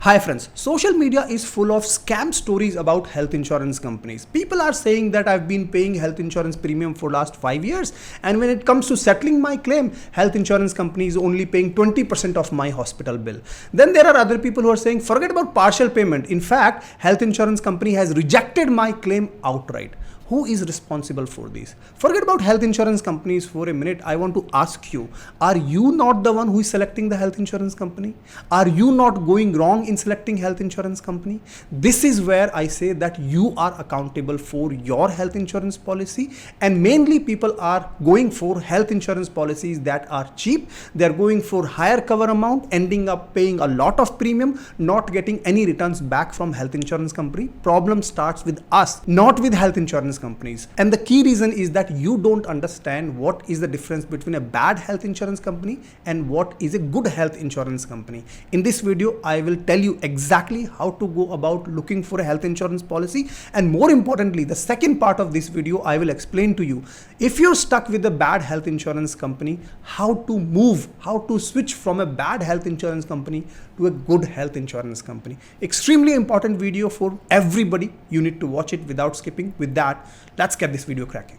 Hi friends, social media is full of scam stories about health insurance companies. People are saying that I've been paying health insurance premium for last 5 years, and when it comes to settling my claim, health insurance company is only paying 20% of my hospital bill. Then there are other people who are saying forget about partial payment. In fact, health insurance company has rejected my claim outright. Who is responsible for this? Forget about health insurance companies for a minute. I want to ask you, are you not the one who is selecting the health insurance company? Are you not going wrong in selecting health insurance company? This is where I say that you are accountable for your health insurance policy, and mainly people are going for health insurance policies that are cheap. They're going for higher cover amount, ending up paying a lot of premium, not getting any returns back from health insurance company. Problem starts with us, not with health insurance companies. And the key reason is that you don't understand what is the difference between a bad health insurance company and what is a good health insurance company. In this video, I will tell you exactly how to go about looking for a health insurance policy, and more importantly, the second part of this video, I will explain to you if you're stuck with a bad health insurance company, how to switch from a bad health insurance company to a good health insurance company. Extremely important video for everybody. You need to watch it without skipping. With that, let's get this video cracking.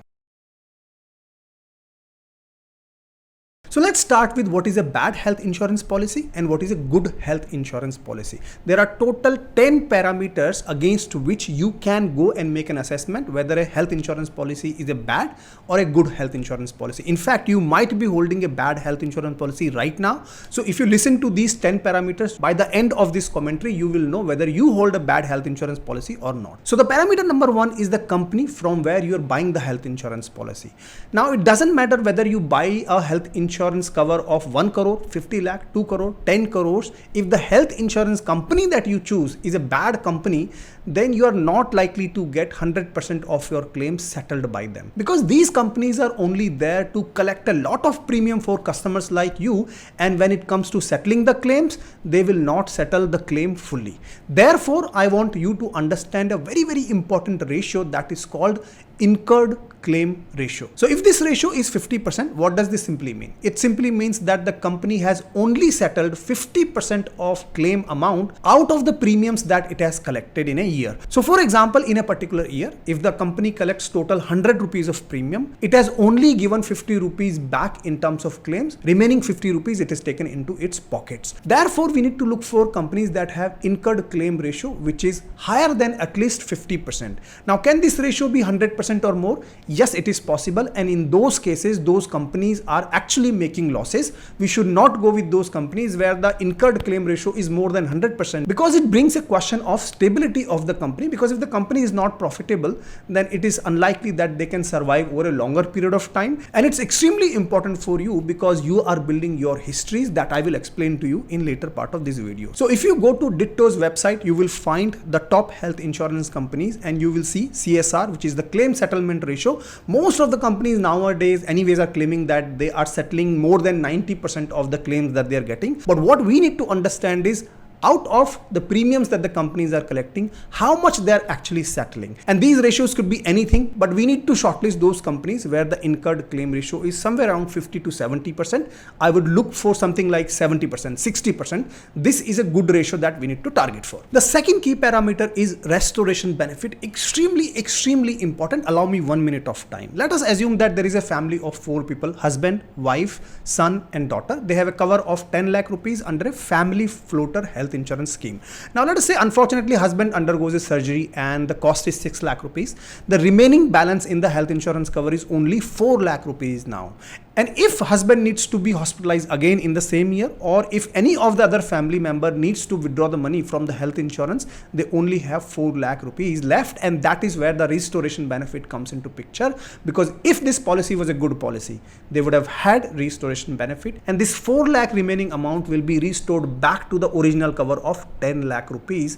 So let's start with what is a bad health insurance policy and what is a good health insurance policy. There are total 10 parameters against which you can go and make an assessment whether a health insurance policy is a bad or a good health insurance policy. In fact, you might be holding a bad health insurance policy right now. So if you listen to these 10 parameters, by the end of this commentary, you will know whether you hold a bad health insurance policy or not. So the parameter number 1 is the company from where you are buying the health insurance policy. Now it doesn't matter whether you buy a health insurance cover of 1 crore, 50 lakh, 2 crore, 10 crores. If the health insurance company that you choose is a bad company, then you are not likely to get 100% of your claims settled by them, because these companies are only there to collect a lot of premium for customers like you, and when it comes to settling the claims, they will not settle the claim fully. Therefore, I want you to understand a very, very important ratio that is called incurred claim ratio. So if this ratio is 50%, what does this simply mean? It simply means that the company has only settled 50% of claim amount out of the premiums that it has collected in a year. So for example, in a particular year, if the company collects total 100 rupees of premium, it has only given 50 rupees back in terms of claims. Remaining 50 rupees it is taken into its pockets. Therefore, we need to look for companies that have incurred claim ratio which is higher than at least 50%. Now, can this ratio be 100% or more? Yes, it is possible, and in those cases, those companies are actually making losses. We should not go with those companies where the incurred claim ratio is more than 100%, because it brings a question of stability of the company, because if the company is not profitable, then it is unlikely that they can survive over a longer period of time. And it's extremely important for you because you are building your histories that I will explain to you in later part of this video. So if you go to Ditto's website, you will find the top health insurance companies and you will see CSR, which is the claim settlement ratio. Most of the companies nowadays anyways are claiming that they are settling more than 90% of the claims that they are getting. But what we need to understand is, out of the premiums that the companies are collecting, how much they are actually settling. And these ratios could be anything, but we need to shortlist those companies where the incurred claim ratio is somewhere around 50 to 70%. I would look for something like 70%, 60%. This is a good ratio that we need to target for. The second key parameter is restoration benefit. Extremely important. Allow me 1 minute of time. Let us assume that there is a family of 4 people, husband, wife, son and daughter. They have a cover of 10 lakh rupees under a family floater health insurance scheme. Now let us say unfortunately husband undergoes a surgery and the cost is 6 lakh rupees. The remaining balance in the health insurance cover is only 4 lakh rupees now. And if husband needs to be hospitalized again in the same year, or if any of the other family member needs to withdraw the money from the health insurance, they only have 4 lakh rupees left, and that is where the restoration benefit comes into picture. Because if this policy was a good policy, they would have had restoration benefit, and this 4 lakh remaining amount will be restored back to the original cover of 10 lakh rupees,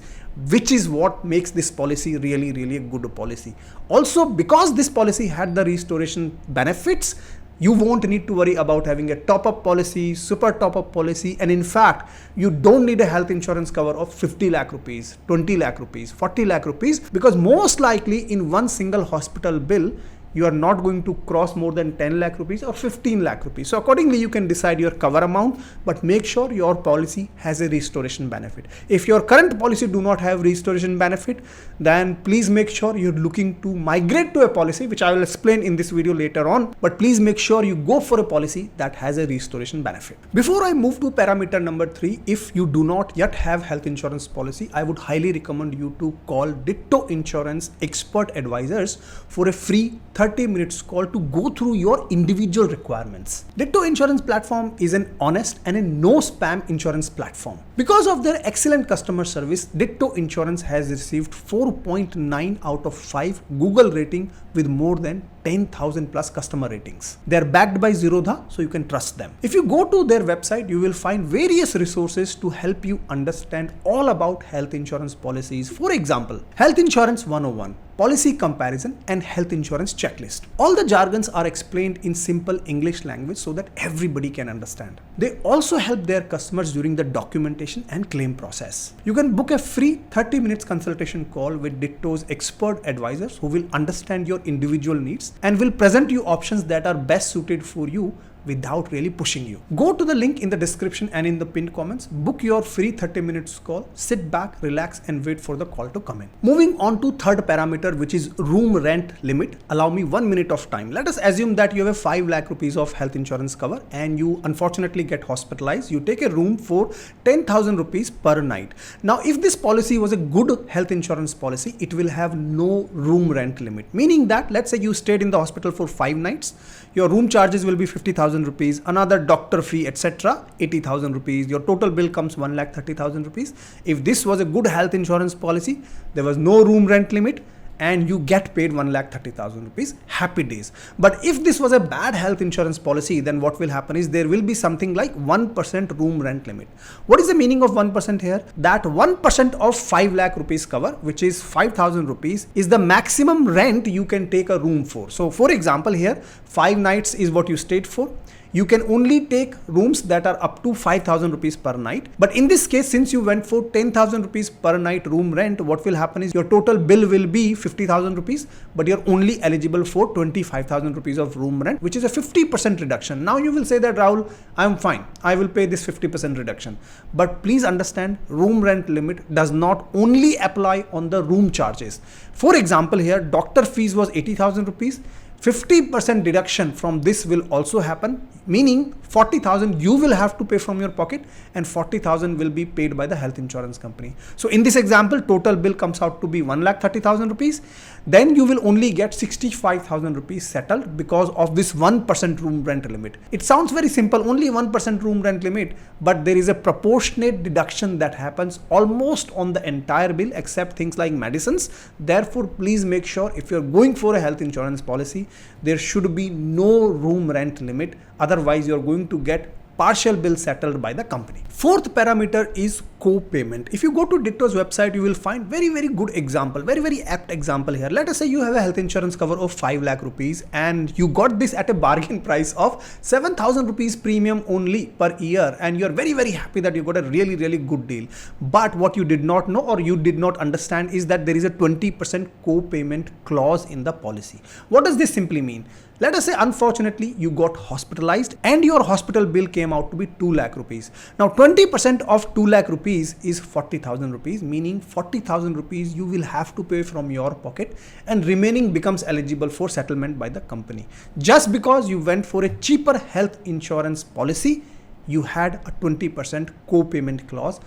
which is what makes this policy really a good policy. Also, because this policy had the restoration benefits, you won't need to worry about having a top-up policy, super top-up policy, and in fact, you don't need a health insurance cover of 50 lakh rupees, 20 lakh rupees, 40 lakh rupees, because most likely in one single hospital bill, you are not going to cross more than 10 lakh rupees or 15 lakh rupees. So accordingly, you can decide your cover amount, but make sure your policy has a restoration benefit. If your current policy do not have restoration benefit, then please make sure you're looking to migrate to a policy, which I will explain in this video later on, but please make sure you go for a policy that has a restoration benefit. Before I move to parameter number 3, if you do not yet have health insurance policy, I would highly recommend you to call Ditto Insurance expert advisors for a free 30 minutes call to go through your individual requirements. Ditto Insurance platform is an honest and a no spam insurance platform. Because of their excellent customer service, Ditto Insurance has received 4.9 out of 5 Google rating with more than 10,000 plus customer ratings. They are backed by Zerodha, so you can trust them. If you go to their website, you will find various resources to help you understand all about health insurance policies. For example, Health Insurance 101, policy comparison, and health insurance checklist. All the jargons are explained in simple English language so that everybody can understand. They also help their customers during the documentation and claim process. You can book a free 30 minutes consultation call with Ditto's expert advisors who will understand your individual needs and will present you options that are best suited for you without really pushing you. Go to the link in the description and in the pinned comments, book your free 30 minutes call, sit back, relax and wait for the call to come in. Moving on to third parameter, which is room rent limit. Allow me 1 minute of time. Let us assume that you have a 5 lakh rupees of health insurance cover and you unfortunately get hospitalized. You take a room for 10,000 rupees per night. Now, if this policy was a good health insurance policy, it will have no room rent limit, meaning that let's say you stayed in the hospital for 5 nights, your room charges will be 50,000 rupees, another doctor fee, etc. 80,000 rupees. Your total bill comes 1,30,000 rupees. If this was a good health insurance policy, there was no room rent limit, and you get paid 1,30,000 rupees, happy days. But if this was a bad health insurance policy, then what will happen is there will be something like 1% room rent limit. What is the meaning of 1% here? That 1% of 5 lakh rupees cover, which is 5,000 rupees, is the maximum rent you can take a room for. So for example here, 5 nights is what you stayed for. You can only take rooms that are up to 5,000 rupees per night. But in this case, since you went for 10,000 rupees per night room rent, what will happen is your total bill will be 50,000 rupees, but you're only eligible for 25,000 rupees of room rent, which is a 50% reduction. Now you will say that, Rahul, I'm fine, I will pay this 50% reduction. But please understand, room rent limit does not only apply on the room charges. For example here, doctor fees was 80,000 rupees. 50% deduction from this will also happen, meaning 40,000 you will have to pay from your pocket and 40,000 will be paid by the health insurance company. So in this example, total bill comes out to be 1,30,000 rupees. Then you will only get 65,000 rupees settled because of this 1% room rent limit. It sounds very simple, only 1% room rent limit, but there is a proportionate deduction that happens almost on the entire bill except things like medicines. Therefore, please make sure if you're going for a health insurance policy, there should be no room rent limit. Otherwise, you're going to get partial bill settled by the company. Fourth parameter is co-payment. If you go to Ditto's website, you will find very good example, very apt example here. Let us say you have a health insurance cover of 5 lakh rupees and you got this at a bargain price of 7,000 rupees premium only per year, and you're very happy that you got a really good deal. But what you did not know or you did not understand is that there is a 20% co-payment clause in the policy. What does this simply mean? Let us say unfortunately you got hospitalized and your hospital bill came out to be 2 lakh rupees. Now 20% of 2 lakh rupees is 40,000 rupees, meaning 40,000 rupees you will have to pay from your pocket and remaining becomes eligible for settlement by the company. Just because you went for a cheaper health insurance policy, you had a 20% co-payment clause.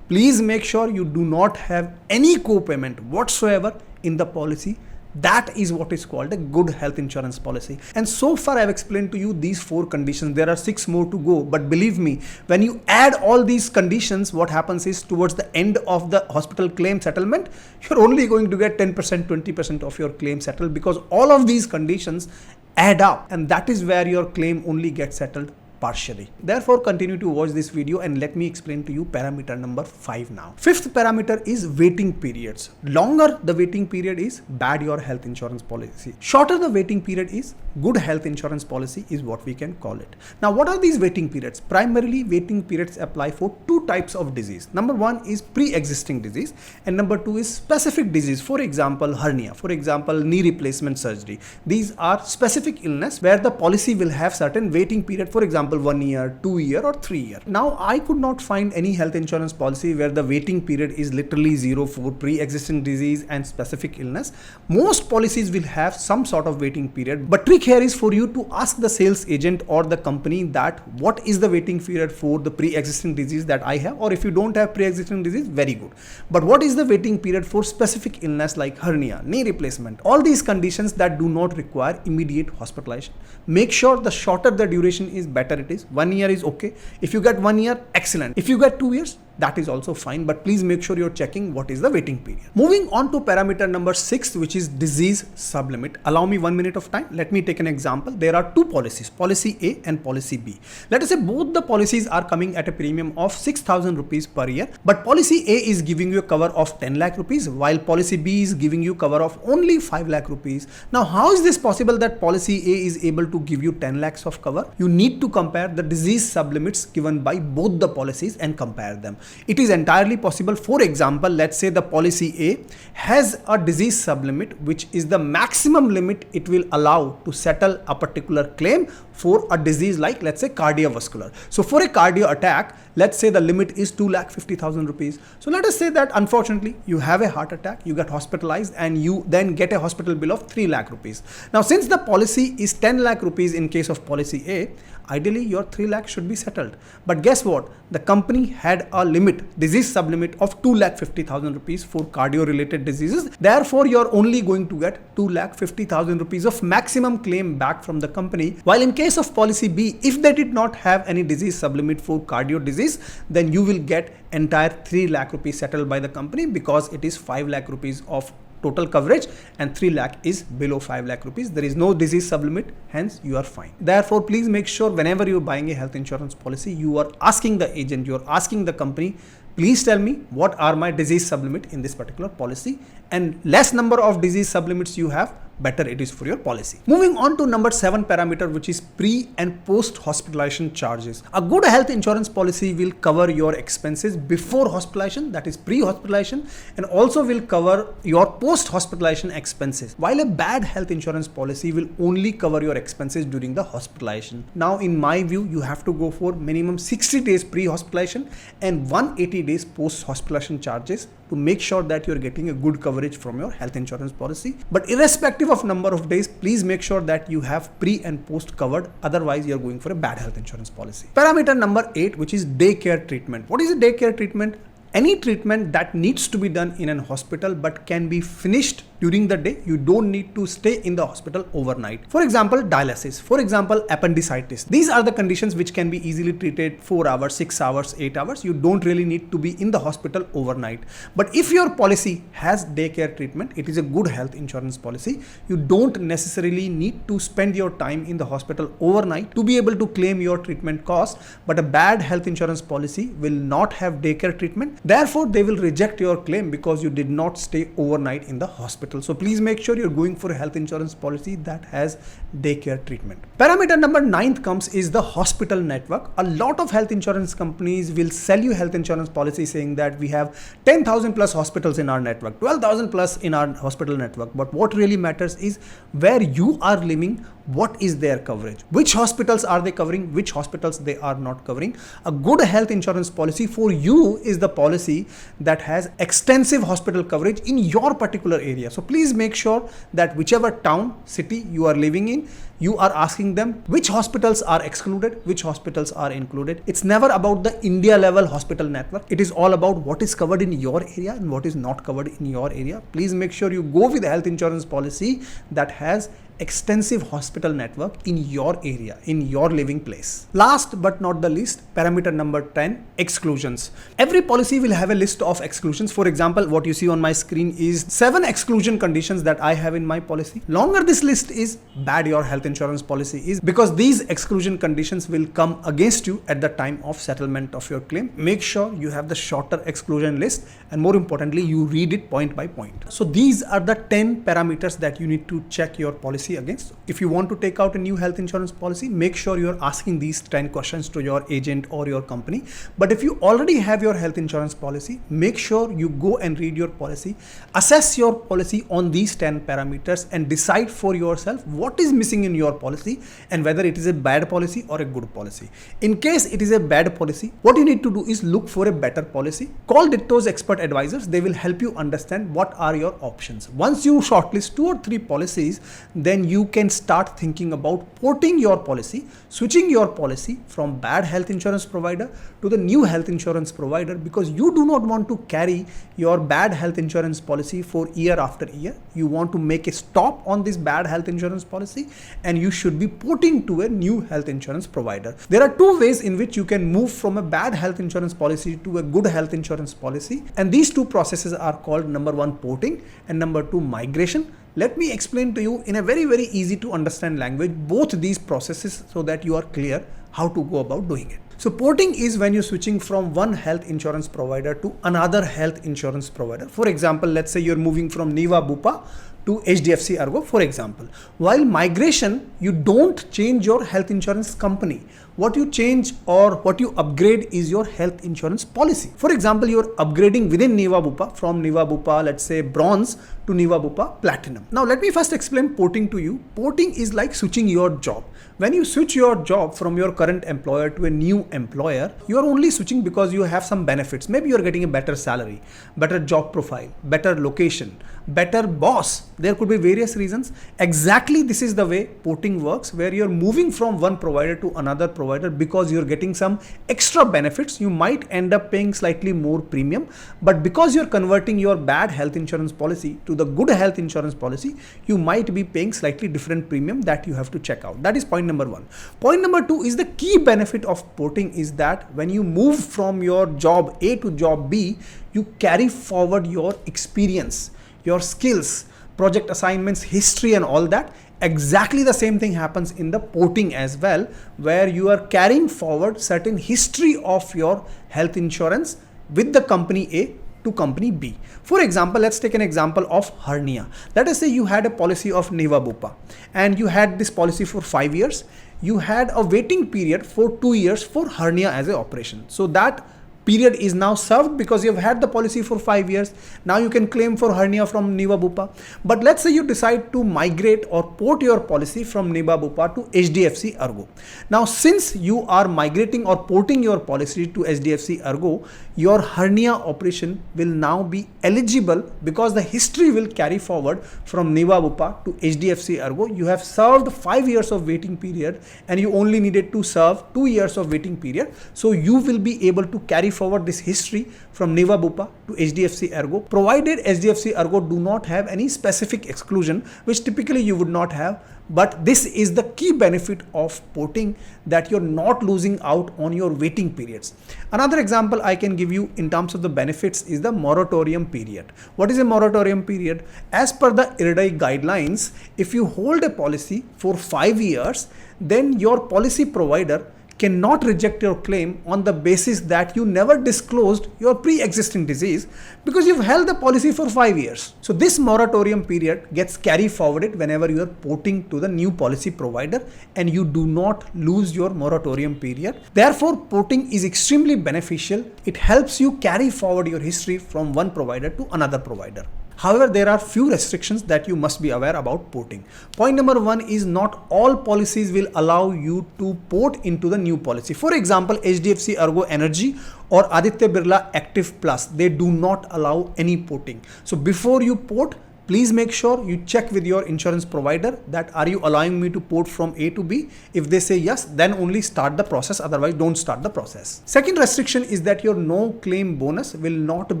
Please make sure you do not have any co-payment whatsoever in the policy. That is what is called a good health insurance policy. And so far I've explained to you these 4 conditions. There are 6 more to go, but believe me, when you add all these conditions, what happens is towards the end of the hospital claim settlement, you're only going to get 10%, 20% of your claim settled because all of these conditions add up, and that is where your claim only gets settled partially. Therefore, continue to watch this video and let me explain to you parameter number 5 now. Fifth parameter is waiting periods. Longer the waiting period is, bad your health insurance policy. Shorter the waiting period is, good health insurance policy is what we can call it. Now, what are these waiting periods? Primarily, waiting periods apply for two types of disease. Number one is pre-existing disease and number two is specific disease. For example, hernia, for example, knee replacement surgery. These are specific illness where the policy will have certain waiting period, for example, 1 year, 2 year or 3 year. Now, I could not find any health insurance policy where the waiting period is literally 0 for pre-existing disease and specific illness. Most policies will have some sort of waiting period, but trick here is for you to ask the sales agent or the company that what is the waiting period for the pre-existing disease that I have, or if you don't have pre-existing disease, very good. But what is the waiting period for specific illness like hernia, knee replacement, all these conditions that do not require immediate hospitalization? Make sure the shorter the duration is, better it is. 1 year is okay. If you get 1 year, excellent. If you get 2 years, that is also fine, but please make sure you're checking what is the waiting period. Moving on to parameter number 6, which is disease sublimit. Allow me 1 minute of time. Let me take an example. There are two policies, policy A and policy B. Let us say both the policies are coming at a premium of 6,000 rupees per year, but policy A is giving you a cover of 10 lakh rupees while policy B is giving you cover of only 5 lakh rupees. Now, how is this possible that policy A is able to give you 10 lakhs of cover? You need to compare the disease sublimits given by both the policies and compare them. It is entirely possible. For example, let's say the policy A has a disease sublimit, which is the maximum limit it will allow to settle a particular claim for a disease like, let's say, cardiovascular. So for a cardio attack, let's say the limit is 2,50,000 rupees. So let us say that unfortunately you have a heart attack, you get hospitalized and you then get a hospital bill of 3 lakh rupees. Now, since the policy is 10 lakh rupees in case of policy A, ideally your 3 lakh should be settled. But guess what? The company had a limit, disease sublimit of 2,50,000 rupees for cardio related diseases. Therefore, you're only going to get 2,50,000 rupees of maximum claim back from the company. While in case of policy B, if they did not have any disease sublimit for cardio disease, then you will get entire 3 lakh rupees settled by the company because it is 5 lakh rupees of total coverage and 3 lakh is below 5 lakh rupees. There is no disease sublimit, hence you are fine. Therefore, please make sure whenever you are buying a health insurance policy, you are asking the agent, you are asking the company, please tell me what are my disease sublimit in this particular policy, and less number of disease sublimits you have, better it is for your policy. Moving on to number 7 parameter, which is pre and post hospitalization charges. A good health insurance policy will cover your expenses before hospitalization, that is pre-hospitalization, and also will cover your post-hospitalization expenses, while a bad health insurance policy will only cover your expenses during the hospitalization. Now, in my view, you have to go for minimum 60 days pre-hospitalization and 180 days post-hospitalization charges to make sure that you're getting a good coverage from your health insurance policy. But irrespective of number of days, please make sure that you have pre and post covered, otherwise you're going for a bad health insurance policy. Parameter number 8, which is daycare treatment. What is a daycare treatment? Any treatment that needs to be done in an hospital but can be finished during the day. You don't need to stay in the hospital overnight. For example, dialysis. For example, appendicitis. These are the conditions which can be easily treated 4 hours, 6 hours, 8 hours. You don't really need to be in the hospital overnight. But if your policy has daycare treatment, it is a good health insurance policy. You don't necessarily need to spend your time in the hospital overnight to be able to claim your treatment cost. But a bad health insurance policy will not have daycare treatment. Therefore, they will reject your claim because you did not stay overnight in the hospital. So please make sure you're going for a health insurance policy that has daycare treatment. Parameter number 9 comes is the hospital network. A lot of health insurance companies will sell you health insurance policy saying that we have 10,000 plus hospitals in our network, 12,000 plus in our hospital network. But what really matters is where you are living, what is their coverage, which hospitals are they covering, which hospitals they are not covering. A good health insurance policy for you is the policy that has extensive hospital coverage in your particular area. So please make sure that whichever town, city you are living in, you are asking them which hospitals are excluded, which hospitals are included. It's never about the India level hospital network. It is all about what is covered in your area and what is not covered in your area. Please make sure you go with a health insurance policy that has extensive hospital network in your area, in your living place. Last but not the least, parameter number 10, exclusions. Every policy will have a list of exclusions. For example, what you see on my screen is 7 exclusion conditions that I have in my policy. Longer this list is, bad your health insurance policy is because these exclusion conditions will come against you at the time of settlement of your claim. Make sure you have the shorter exclusion list, and more importantly, you read it point by point. So these are the 10 parameters that you need to check your policy against. If you want to take out a new health insurance policy, make sure you're asking these 10 questions to your agent or your company. But if you already have your health insurance policy, make sure you go and read your policy, assess your policy on these 10 parameters, and decide for yourself what is missing in your policy and whether it is a bad policy or a good policy. In case it is a bad policy, what you need to do is look for a better policy. Call Ditto's expert advisors. They will help you understand what are your options. Once you shortlist 2 or 3 policies, then you can start thinking about porting your policy, switching your policy from bad health insurance provider to the new health insurance provider, because you do not want to carry your bad health insurance policy for year after year. You want to make a stop on this bad health insurance policy, and you should be porting to a new health insurance provider. There are 2 ways in which you can move from a bad health insurance policy to a good health insurance policy, and these 2 processes are called number 1 porting and number 2 migration. Let me explain to you in a very easy to understand language both these processes so that you are clear how to go about doing it. So porting is when you're switching from one health insurance provider to another health insurance provider. For example, let's say you're moving from Niva Bupa to HDFC Ergo, for example. While migration, you don't change your health insurance company. What you change or what you upgrade is your health insurance policy. For example, you're upgrading within Niva Bupa from Niva Bupa, let's say bronze, to Niva Bupa platinum. Now let me first explain porting to you. Porting is like switching your job. When you switch your job from your current employer to a new employer, you are only switching because you have some benefits. Maybe you're getting a better salary, better job profile, better location, better boss. There could be various reasons. Exactly this is the way porting works, where you're moving from one provider to another provider because you're getting some extra benefits. You might end up paying slightly more premium, but because you're converting your bad health insurance policy to the good health insurance policy, you might be paying slightly different premium that you have to check out. That is point number 1. Point number 2 is the key benefit of porting is that when you move from your job A to job B, you carry forward your experience, your skills, project assignments, history and all that. Exactly the same thing happens in the porting as well, where you are carrying forward certain history of your health insurance with the company A to company B. For example, let's take an example of hernia. Let us say you had a policy of Niva Bupa and you had this policy for 5 years. You had a waiting period for 2 years for hernia as an operation. So that period is now served because you've had the policy for 5 years. Now you can claim for hernia from Niva Bupa. But let's say you decide to migrate or port your policy from Niva Bupa to HDFC Ergo. Now, since you are migrating or porting your policy to HDFC Ergo, your hernia operation will now be eligible because the history will carry forward from Niva Bupa to HDFC Ergo. You have served 5 years of waiting period and you only needed to serve 2 years of waiting period. So you will be able to carry forward this history from Niva Bupa to HDFC Ergo, provided HDFC Ergo do not have any specific exclusion, which typically you would not have. But this is the key benefit of porting, that you're not losing out on your waiting periods. Another example I can give you in terms of the benefits is the moratorium period. What is a moratorium period? As per the IRDAI guidelines, if you hold a policy for 5 years, then your policy provider cannot reject your claim on the basis that you never disclosed your pre-existing disease because you've held the policy for 5 years. So this moratorium period gets carry forwarded whenever you are porting to the new policy provider and you do not lose your moratorium period. Therefore, porting is extremely beneficial. It helps you carry forward your history from one provider to another provider. However, there are few restrictions that you must be aware about porting. Point number 1 is not all policies will allow you to port into the new policy. For example, HDFC Ergo Energy or Aditya Birla Active Plus, they do not allow any porting. So before you port, please make sure you check with your insurance provider that are you allowing me to port from A to B? If they say yes, then only start the process, otherwise don't start the process. Second restriction is that your no claim bonus will not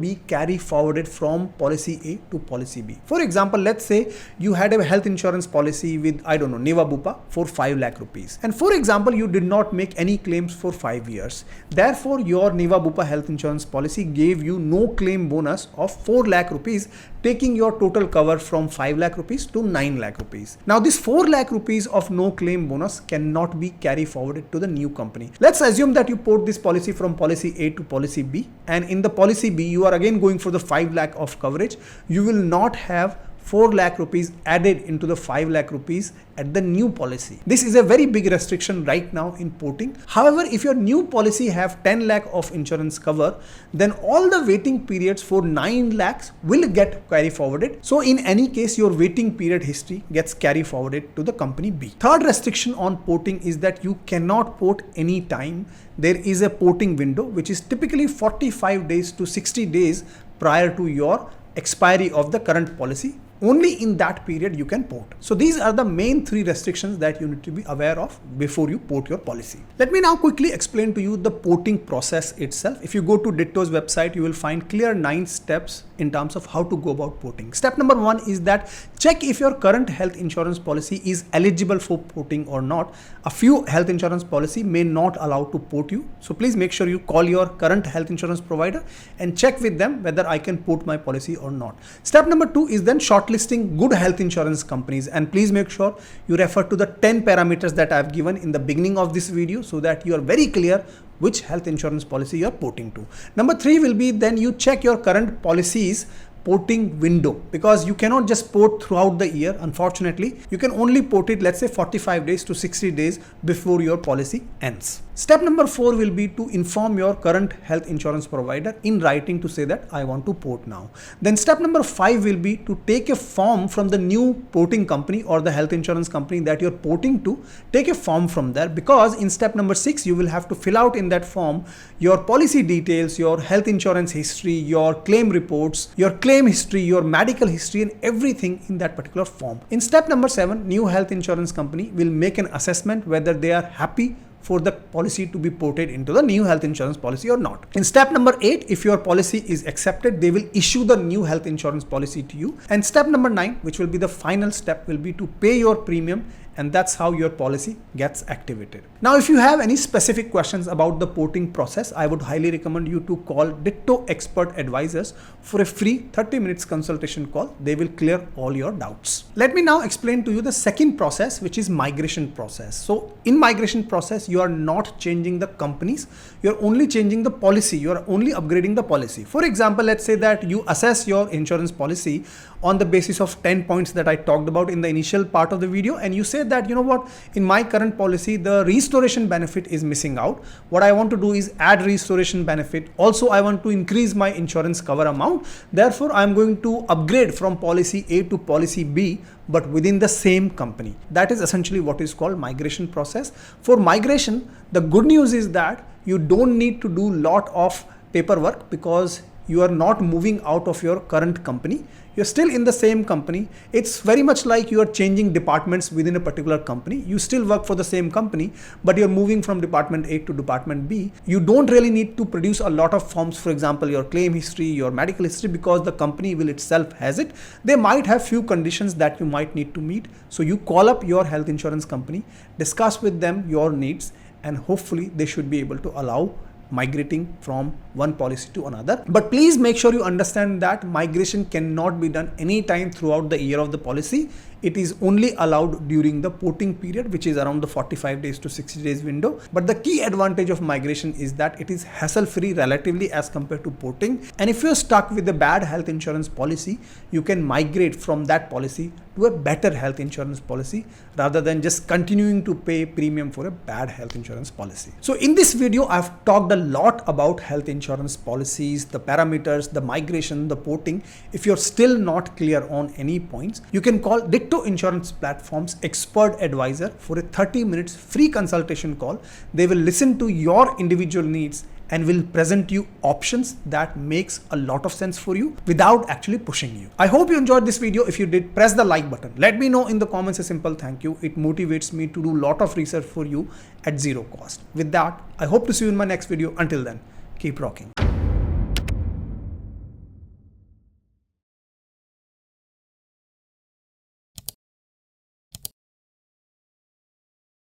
be carry forwarded from policy A to policy B. For example, let's say you had a health insurance policy with, I don't know, Niva Bupa for 5 lakh rupees. And for example, you did not make any claims for 5 years. Therefore, your Niva Bupa health insurance policy gave you no claim bonus of 4 lakh rupees, taking your total coverage cover from 5 lakh rupees to 9 lakh rupees. Now this 4 lakh rupees of no claim bonus cannot be carry forwarded to the new company. Let's assume that you port this policy from policy A to policy B, and in the policy B you are again going for the 5 lakh of coverage. You will not have 4 lakh rupees added into the 5 lakh rupees at the new policy. This is a very big restriction right now in porting. However, if your new policy have 10 lakh of insurance cover, then all the waiting periods for 9 lakhs will get carry forwarded. So in any case, your waiting period history gets carry forwarded to the company B. Third restriction on porting is that you cannot port any time. There is a porting window which is typically 45 days to 60 days prior to your expiry of the current policy. Only in that period you can port. So these are the main 3 restrictions that you need to be aware of before you port your policy. Let me now quickly explain to you the porting process itself. If you go to Ditto's website, you will find clear 9 steps in terms of how to go about porting. Step number 1 is that check if your current health insurance policy is eligible for porting or not. A few health insurance policy may not allow to port you. So please make sure you call your current health insurance provider and check with them whether I can port my policy or not. Step number 2 is then shortlisting good health insurance companies, and please make sure you refer to the 10 parameters that I have given in the beginning of this video so that you are very clear which health insurance policy you are porting to. Number 3 will be then you check your current policies porting window, because you cannot just port throughout the year. Unfortunately, you can only port it, let's say 45 days to 60 days before your policy ends. Step number 4 will be to inform your current health insurance provider in writing to say that I want to port now. Then step number 5 will be to take a form from the new porting company or the health insurance company that you're porting to. Take a form from there, because in step number 6 you will have to fill out in that form your policy details, your health insurance history, your claim reports, your claim history, your medical history, and everything in that particular form. In step number 7, new health insurance company will make an assessment whether they are happy for the policy to be ported into the new health insurance policy or not. In step number 8, if your policy is accepted, they will issue the new health insurance policy to you. And step number 9, which will be the final step, will be to pay your premium, and that's how your policy gets activated. Now, if you have any specific questions about the porting process, I would highly recommend you to call Ditto Expert Advisors for a free 30 minutes consultation call. They will clear all your doubts. Let me now explain to you the second process, which is migration process. So in migration process, you are not changing the companies, you're only changing the policy, you're only upgrading the policy. For example, let's say that you assess your insurance policy on the basis of 10 points that I talked about in the initial part of the video, and you say that, you know what, in my current policy the restoration benefit is missing out. What I want to do is add restoration benefit. Also, I want to increase my insurance cover amount. Therefore, I am going to upgrade from policy A to policy B, but within the same company. That is essentially what is called migration process. For migration, the good news is that you don't need to do lot of paperwork, because you are not moving out of your current company. You're still in the same company. It's very much like you are changing departments within a particular company. You still work for the same company, but you're moving from department A to department B. You don't really need to produce a lot of forms, for example, your claim history, your medical history, because the company will itself has it. They might have few conditions that you might need to meet. So you call up your health insurance company, discuss with them your needs, and hopefully they should be able to allow migrating from one policy to another. But please make sure you understand that migration cannot be done anytime throughout the year of the policy. It is only allowed during the porting period, which is around the 45 days to 60 days window. But the key advantage of migration is that it is hassle-free relatively as compared to porting. And if you're stuck with a bad health insurance policy, you can migrate from that policy to a better health insurance policy rather than just continuing to pay premium for a bad health insurance policy. So in this video, I've talked a lot about health insurance policies, the parameters, the migration, the porting. If you're still not clear on any points, you can call Ditto Insurance Platform's expert advisor for a 30 minutes free consultation call. They will listen to your individual needs and will present you options that makes a lot of sense for you without actually pushing you. I hope you enjoyed this video. If you did, press the like button. Let me know in the comments a simple thank you. It motivates me to do a lot of research for you at zero cost. With that, I hope to see you in my next video. Until then, keep rocking.